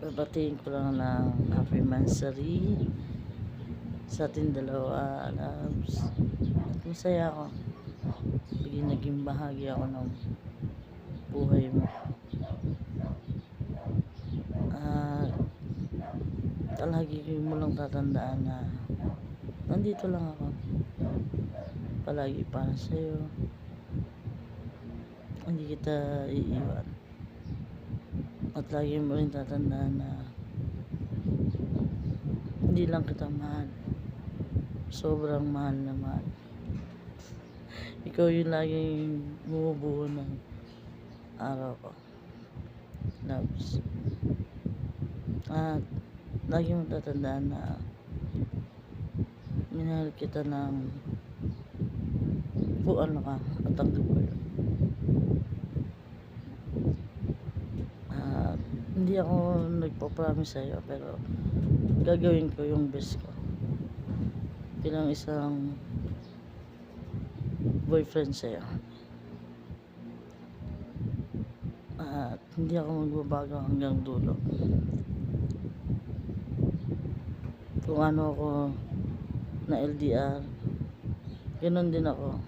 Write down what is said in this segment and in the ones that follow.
Babatiin ko lang ng happy mansary sa ating dalawa, loves. At masaya ako. Naging bahagi ako ng buhay mo. At palagi mo lang tatandaan na nandito lang ako. Palagi para sa'yo. Hindi kita iiwan. At lagi mo rin tatandaan na hindi lang kita mahal, sobrang mahal na mahal. Ikaw yung laging bumubuo ng araw ko, loves. At lagi mo tatandaan na minahal kita ng kung ano ka at tanggap ko yun. Hindi ako nagpa-promise sa'yo, pero gagawin ko yung best ko bilang isang boyfriend sa'yo. At hindi ako magbabago hanggang dulo. Kung ano ako na LDR, ganoon din ako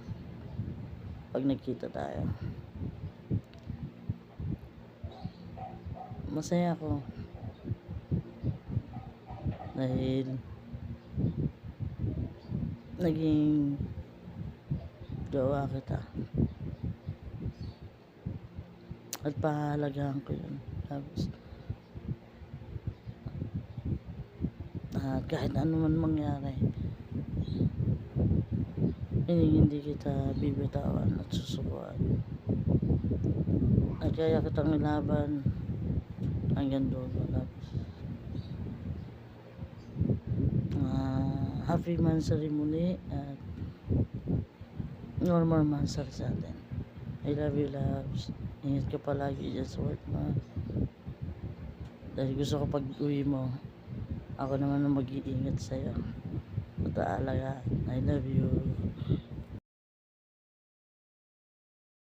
pag nagkita tayo. Masaya ako dahil naging gawa kita at pahalagahan ko yun. Tapos at kahit ano man mangyari, hindi kita bibitawan at susubukan. At kaya kitang ilaban hanggang dulo. Happy mansary muli at normal mansary sa atin. I love you, loves. Ingat ka palagi dyan sa work mo. Dahil gusto ko pag uwi mo, ako naman ang mag-iingat sa'yo at aalaga. I love you.